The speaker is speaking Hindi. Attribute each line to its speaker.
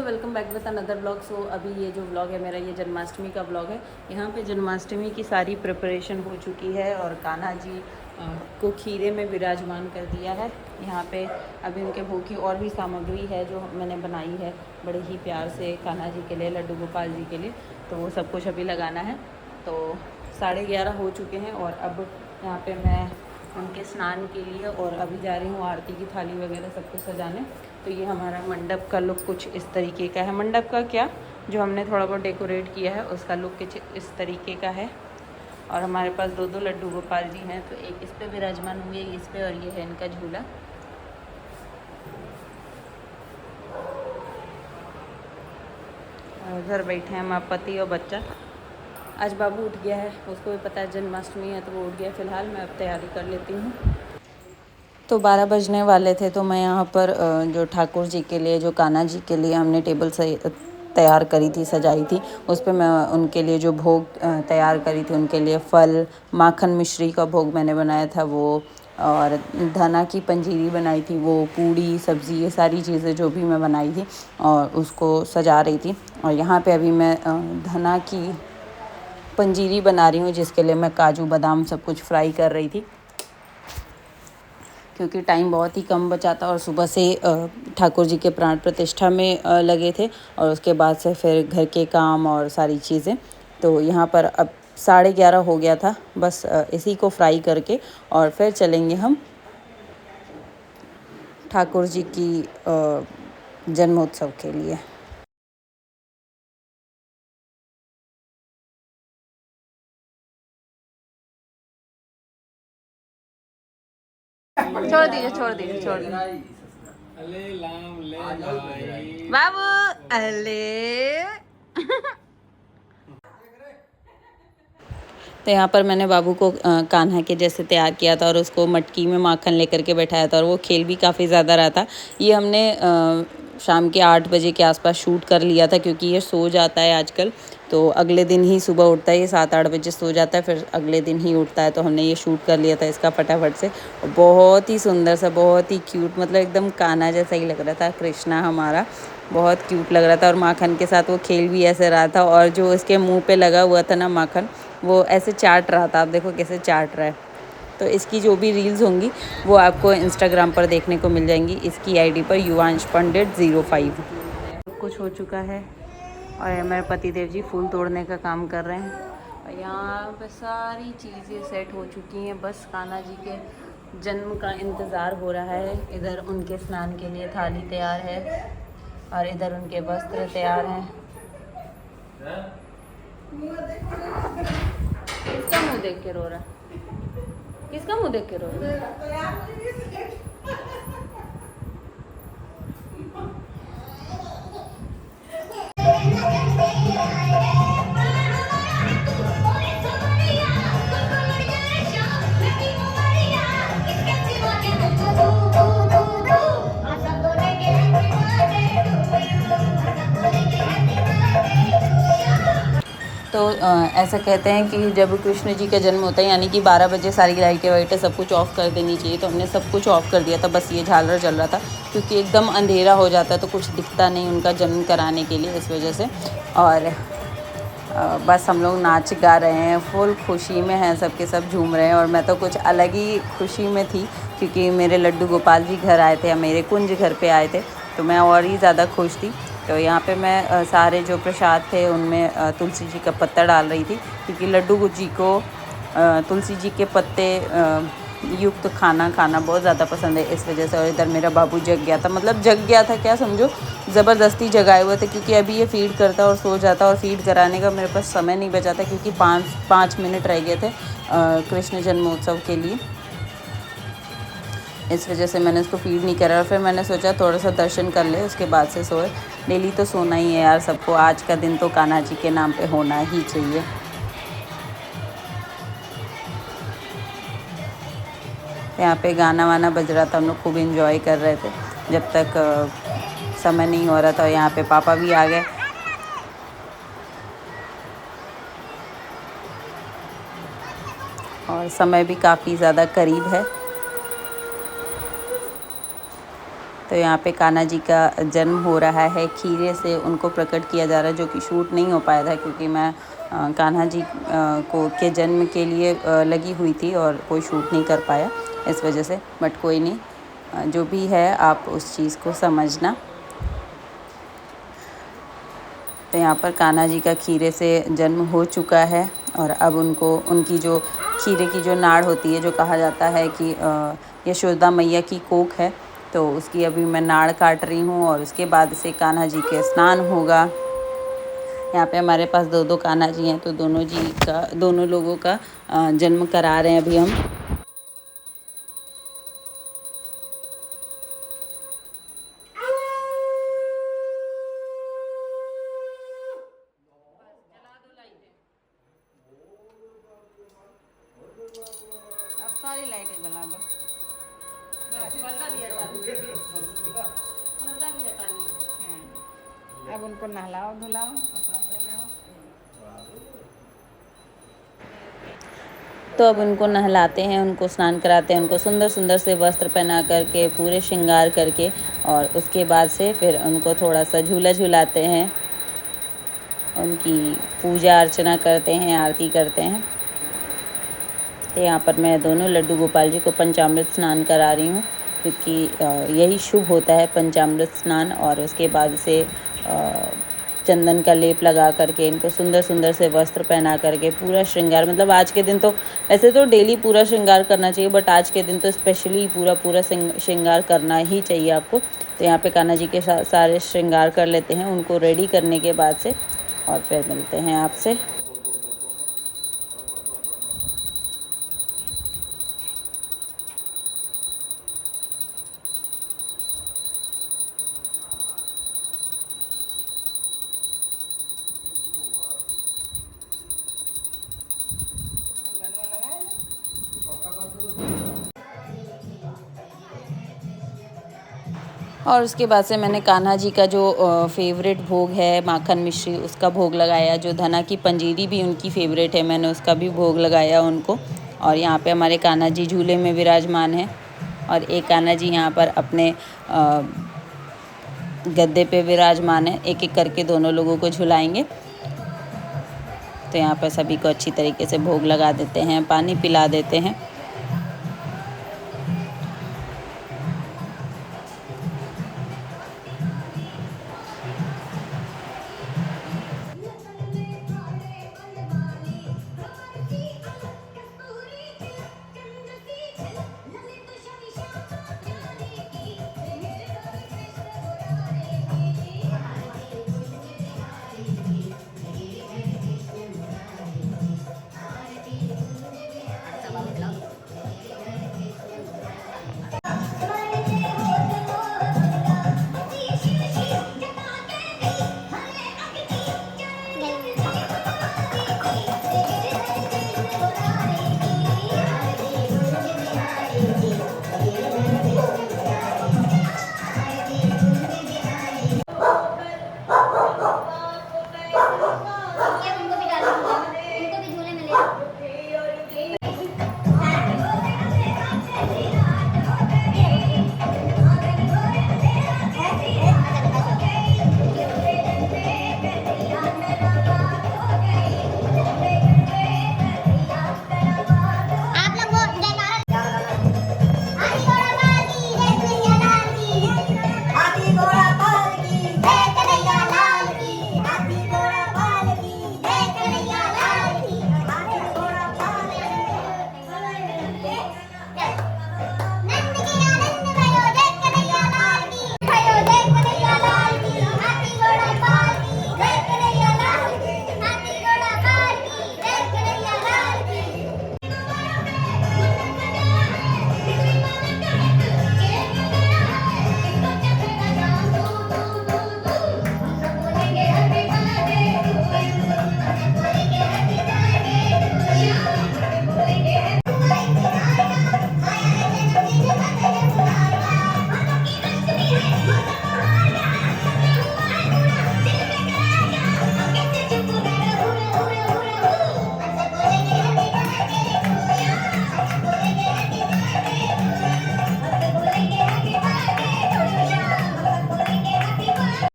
Speaker 1: Welcome back with another blog. So अभी ये जो ब्लॉग है मेरा, ये जन्माष्टमी का ब्लॉग है। यहाँ पे जन्माष्टमी की सारी प्रिपरेशन हो चुकी है और कान्हा जी को खीरे में विराजमान कर दिया है। यहाँ पे अभी उनके भोग की और भी सामग्री है जो मैंने बनाई है बड़े ही प्यार से कान्हा जी के लिए, लड्डू गोपाल जी के लिए। तो वो सब कुछ अभी लगाना है। तो 11:30 हो चुके हैं और अब यहाँ पे मैं उनके स्नान के लिए और अभी जा रही हूँ आरती की थाली वगैरह सब कुछ सजाने। तो ये हमारा मंडप का लुक कुछ इस तरीके का है। मंडप का क्या, जो हमने थोड़ा बहुत डेकोरेट किया है उसका लुक कुछ इस तरीके का है। और हमारे पास दो लड्डू गोपाल जी हैं, तो एक इस पे विराजमान हुए, इस पे, और ये है इनका झूला। और उधर बैठे हैं हमारा पति और बच्चा। आज बाबू उठ गया है, उसको भी पता है जन्माष्टमी है तो वो उठ गया। फ़िलहाल मैं अब तैयारी कर लेती हूँ। तो 12 बजने वाले थे, तो मैं यहाँ पर जो ठाकुर जी के लिए, जो कान्हा जी के लिए हमने टेबल से तैयार करी थी, सजाई थी, उस पे मैं उनके लिए जो भोग तैयार करी थी, उनके लिए फल, माखन मिश्री का भोग मैंने बनाया था वो, और धना की पंजीरी बनाई थी, वो पूड़ी सब्ज़ी, ये सारी चीज़ें जो भी मैं बनाई थी और उसको सजा रही थी। और यहाँ पे अभी मैं धना की पंजीरी बना रही हूँ, जिसके लिए मैं काजू बादाम सब कुछ फ्राई कर रही थी, क्योंकि टाइम बहुत ही कम बचा था और सुबह से ठाकुर जी के प्राण प्रतिष्ठा में लगे थे और उसके बाद से फिर घर के काम और सारी चीज़ें। तो यहाँ पर अब 11:30 हो गया था, बस इसी को फ्राई करके और फिर चलेंगे हम ठाकुर जी की जन्मोत्सव के लिए। छोड़ दीजिए बाबू। अले तो यहाँ पर मैंने बाबू को कान्हा के जैसे तैयार किया था और उसको मटकी में माखन लेकर के बैठाया था और वो खेल भी काफ़ी ज़्यादा रहा था। ये हमने शाम के 8 बजे के आसपास शूट कर लिया था, क्योंकि ये सो जाता है आजकल, तो अगले दिन ही सुबह उठता है। ये 7-8 बजे सो जाता है, फिर अगले दिन ही उठता है। तो हमने ये शूट कर लिया था इसका फटाफट से। और बहुत ही सुंदर सा, बहुत ही क्यूट, मतलब एकदम कान्हा जैसा ही लग रहा था। कृष्णा हमारा बहुत क्यूट लग रहा था और माखन के साथ वो खेल भी ऐसे रहा था। और जो इसके मुँह पे लगा हुआ था ना माखन, वो ऐसे चाट रहा था। आप देखो कैसे चाट रहा है। तो इसकी जो भी रील्स होंगी वो आपको इंस्टाग्राम पर देखने को मिल जाएंगी, इसकी आईडी पर युवांश पंडित 05। कुछ हो चुका है और मेरे पति देव जी फूल तोड़ने का काम कर रहे हैं। और यहाँ पे सारी चीज़ें सेट हो चुकी हैं, बस कान्हा जी के जन्म का इंतज़ार हो रहा है। इधर उनके स्नान के लिए थाली तैयार है और इधर उनके वस्त्र तैयार हैं। किसका मुंह देख के रो रहा है? किसका मुंह देख के रो रहा है? तो ऐसा कहते हैं कि जब कृष्ण जी का जन्म होता है, यानी कि 12 बजे सारी लाइटें वाइटें सब कुछ ऑफ़ कर देनी चाहिए। तो हमने सब कुछ ऑफ़ कर दिया था, बस ये झालर जल रहा था, क्योंकि एकदम अंधेरा हो जाता है तो कुछ दिखता नहीं उनका जन्म कराने के लिए, इस वजह से। और बस हम लोग नाच गा रहे हैं, फुल खुशी में हैं, सबके सब झूम रहे हैं। और मैं तो कुछ अलग ही खुशी में थी, क्योंकि मेरे लड्डू गोपाल जी घर आए थे, मेरे कुंज घर पे आए थे, तो मैं और ही ज़्यादा खुश थी। तो यहाँ पे मैं सारे जो प्रसाद थे उनमें तुलसी जी का पत्ता डाल रही थी, क्योंकि लड्डू जी को तुलसी जी के पत्ते युक्त खाना खाना बहुत ज़्यादा पसंद है, इस वजह से। और इधर मेरा बाबू जग गया था, मतलब जग गया था क्या समझो, ज़बरदस्ती जगाए हुए थे, क्योंकि अभी ये फ़ीड करता और सो जाता, और फ़ीड कराने का मेरे पास समय नहीं बचा था, क्योंकि 5 मिनट रह गए थे कृष्ण जन्मोत्सव के लिए। इस वजह से मैंने उसको फ़ीड नहीं करा। और फिर मैंने सोचा थोड़ा सा दर्शन कर ले, उसके बाद से सोए। डेली तो सोना ही है यार सबको, आज का दिन तो कान्हा जी के नाम पे होना ही चाहिए। यहाँ पे गाना वाना बज रहा था, हम लोग खूब एंजॉय कर रहे थे जब तक समय नहीं हो रहा था। यहाँ पे पापा भी आ गए और समय भी काफ़ी ज़्यादा करीब है। तो यहाँ पे कान्हा जी का जन्म हो रहा है, खीरे से उनको प्रकट किया जा रहा है, जो कि शूट नहीं हो पाया था क्योंकि मैं कान्हा जी को के जन्म के लिए लगी हुई थी और कोई शूट नहीं कर पाया इस वजह से। बट कोई नहीं, जो भी है आप उस चीज़ को समझना। तो यहाँ पर कान्हा जी का खीरे से जन्म हो चुका है और अब उनको उनकी जो खीरे की जो नाड़ होती है, जो कहा जाता है कि यशोदा मैया की कोख है, तो उसकी अभी मैं नाड़ काट रही हूँ और उसके बाद से कान्हा जी के स्नान होगा। यहाँ पे हमारे पास दो दो कान्हा जी हैं, तो दोनों लोगों का जन्म करा रहे हैं अभी हम। अब सारी लाइटें जला दो। अब उनको नहलाओ धुलाओ। तो अब उनको नहलाते हैं, उनको स्नान कराते हैं, उनको सुंदर सुंदर से वस्त्र पहना करके, पूरे श्रृंगार करके, और उसके बाद से फिर उनको थोड़ा सा झूला झुलाते हैं, उनकी पूजा अर्चना करते हैं, आरती करते हैं। तो यहाँ पर मैं दोनों लड्डू गोपाल जी को पंचामृत स्नान करा रही हूँ, क्योंकि यही शुभ होता है पंचामृत स्नान। और उसके बाद से चंदन का लेप लगा करके, इनको सुंदर सुंदर से वस्त्र पहना करके, पूरा श्रृंगार, मतलब आज के दिन तो वैसे तो डेली पूरा श्रृंगार करना चाहिए, बट आज के दिन तो स्पेशली पूरा श्रृंगार करना ही चाहिए आपको। तो यहाँ पे कान्हा जी के सारे श्रृंगार कर लेते हैं, उनको रेडी करने के बाद से, और फिर मिलते हैं आपसे। और उसके बाद से मैंने कान्हा जी का जो फेवरेट भोग है माखन मिश्री, उसका भोग लगाया। जो धना की पंजीरी भी उनकी फेवरेट है, मैंने उसका भी भोग लगाया उनको। और यहाँ पे हमारे कान्हा जी झूले में विराजमान हैं, और एक कान्हा जी यहाँ पर अपने गद्दे पे विराजमान है। एक एक करके दोनों लोगों को झुलाएंगे। तो यहाँ पर सभी को अच्छी तरीके से भोग लगा देते हैं, पानी पिला देते हैं।